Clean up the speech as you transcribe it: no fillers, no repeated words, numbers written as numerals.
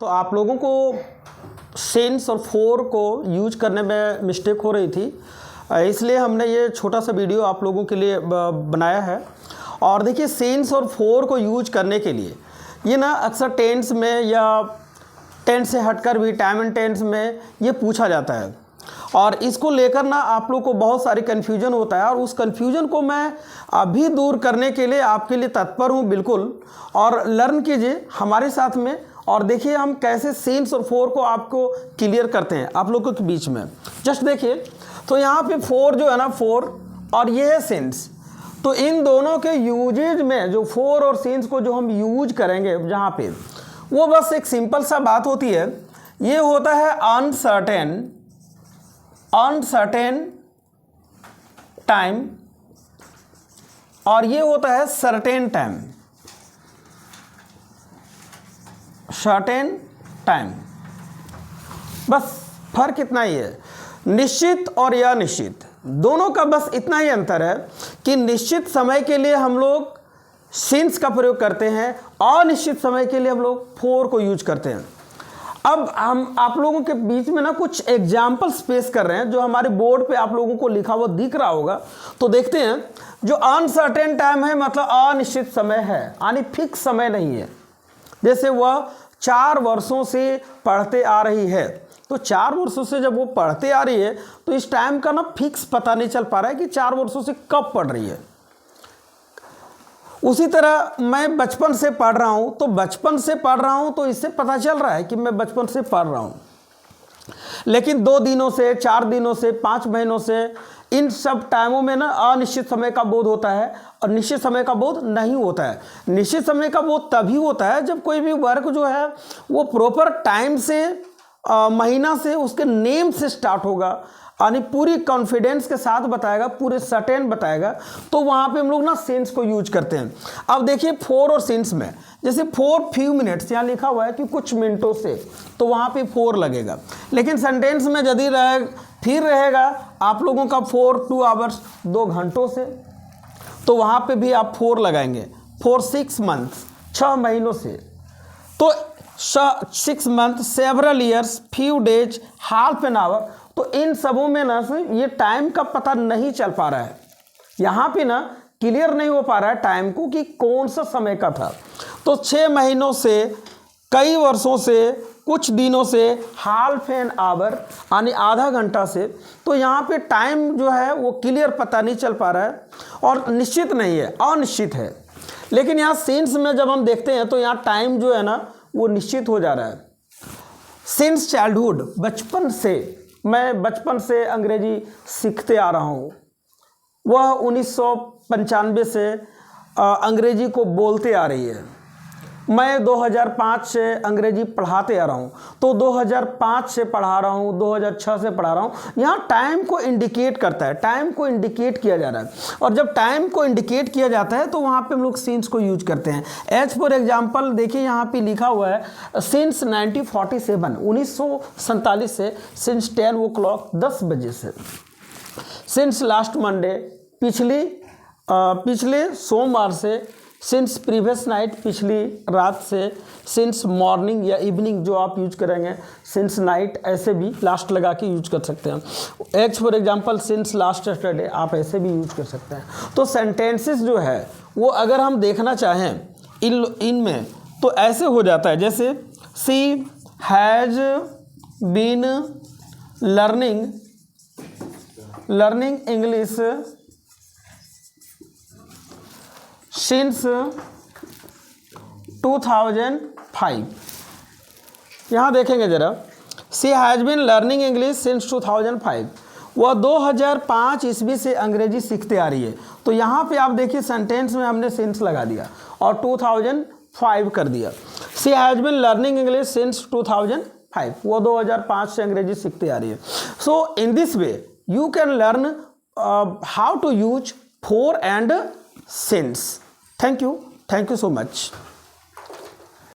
तो आप लोगों को सिंस और फोर को यूज करने में मिस्टेक हो रही थी, इसलिए हमने ये छोटा सा वीडियो आप लोगों के लिए बनाया है। और देखिए सिंस और फोर को यूज करने के लिए ये ना अक्सर टेंस में या टेंस से हटकर भी टाइम एंड टेंस में ये पूछा जाता है, और इसको लेकर ना आप लोग को बहुत सारी कन्फ्यूजन होता है, और उस कन्फ्यूजन को मैं अभी दूर करने के लिए आपके लिए तत्पर हूँ बिल्कुल। और लर्न कीजिए हमारे साथ में, और देखिए हम कैसे सिंस और फोर को आपको क्लियर करते हैं आप लोगों के बीच में। जस्ट देखिए, तो यहाँ पे फोर जो है ना, फोर और ये है सिंस, तो इन दोनों के यूजेज में जो फोर और सिंस को जो हम यूज करेंगे जहाँ पे, वो बस एक सिंपल सा बात होती है। ये होता है अनसर्टेन टाइम, और ये होता है सर्टेन टाइम, सर्टेन टाइम। बस फर्क इतना ही है, निश्चित और अनिश्चित, दोनों का बस इतना ही अंतर है कि निश्चित समय के लिए हम लोग सिंस का प्रयोग करते हैं, अनिश्चित समय के लिए हम लोग फोर को यूज करते हैं। अब हम आप लोगों के बीच में ना कुछ एग्जाम्पल्स पेश कर रहे हैं जो हमारे बोर्ड पे आप लोगों को लिखा हुआ दिख रहा होगा। तो देखते हैं, जो अनसर्टेन टाइम है मतलब अनिश्चित समय है, यानी फिक्स समय नहीं है। जैसे वह 4 वर्षों से पढ़ते आ रही है, तो 4 वर्षों से जब वो पढ़ते आ रही है तो इस टाइम का ना फिक्स पता नहीं चल पा रहा है कि 4 वर्षों से कब पढ़ रही है। उसी तरह मैं बचपन से पढ़ रहा हूँ, तो बचपन से पढ़ रहा हूँ तो इससे पता चल रहा है कि मैं बचपन से पढ़ रहा हूँ। लेकिन 2 दिनों से, 4 दिनों से, 5 महीनों से, इन सब टाइमों में ना अनिश्चित समय का बोध होता है और निश्चित समय का बोध नहीं होता है। निश्चित समय का बोध तभी होता है जब कोई भी वर्क जो है वो प्रॉपर टाइम से, महीना से, उसके नेम से स्टार्ट होगा, यानी पूरी कॉन्फिडेंस के साथ बताएगा, पूरे सर्टेन बताएगा, तो वहाँ पे हम लोग ना सिंस को यूज करते हैं। अब देखिए फोर और सिंस में, जैसे फोर फ्यू मिनट्स यहाँ लिखा हुआ है कि कुछ मिनटों से, तो वहाँ पे फोर लगेगा। लेकिन सेंटेंस में यदि फिर रहेगा आप लोगों का 4 2 आवर्स, 2 घंटों से, तो वहाँ पे भी आप फोर लगाएंगे। 4 6 मंथ्स, 6 महीनों से, तो 6 month, several years, few days, half an hour, तो इन सबों में ना ये टाइम का पता नहीं चल पा रहा है। यहाँ पे ना क्लियर नहीं हो पा रहा है टाइम को कि कौन सा समय का था। तो 6 महीनों से, कई वर्षों से, कुछ दिनों से, हाफ एन आवर यानी आधा घंटा से, तो यहाँ पे टाइम जो है वो क्लियर पता नहीं चल पा रहा है और निश्चित नहीं है, अनिश्चित है। लेकिन यहाँ सिंस में जब हम देखते हैं तो यहाँ टाइम जो है ना वो निश्चित हो जा रहा है। सिंस चाइल्डहुड, बचपन से, मैं बचपन से अंग्रेजी सीखते आ रहा हूँ। वह 1995 से अंग्रेजी को बोलते आ रही है। मैं 2005 से अंग्रेजी पढ़ाते आ रहा हूँ, तो 2005 से पढ़ा रहा हूँ, 2006 से पढ़ा रहा हूँ। यहाँ टाइम को इंडिकेट करता है, टाइम को इंडिकेट किया जा रहा है, और जब टाइम को इंडिकेट किया जाता है तो वहाँ पे हम लोग सिंस को यूज करते हैं। एज फॉर एग्जांपल देखिए यहाँ पे लिखा हुआ है सिंस 1947 से, सिंस 10 o'clock 10 बजे से, सिंस लास्ट मंडे, पिछले सोमवार से, सिंस प्रीवियस नाइट, पिछली रात से, सिंस मॉर्निंग या इवनिंग जो आप यूज करेंगे, सिंस नाइट, ऐसे भी लास्ट लगा के यूज कर सकते हैं। As for example since last Saturday, आप ऐसे भी यूज कर सकते हैं। तो सेंटेंसेस जो है वो अगर हम देखना चाहें इनमें तो ऐसे हो जाता है, जैसे C has been learning English since 2005। यहाँ देखेंगे जरा, C has been learning English since 2005, वह 2005 ईस्वी से अंग्रेजी सीखते आ रही है। तो यहाँ पे आप देखिए सेंटेंस में हमने सिंस लगा दिया और 2005 कर दिया। C has been learning English since 2005, वो 2005 से अंग्रेजी सीखते आ रही है। So in this way you can learn how to use for and since. Thank you so much.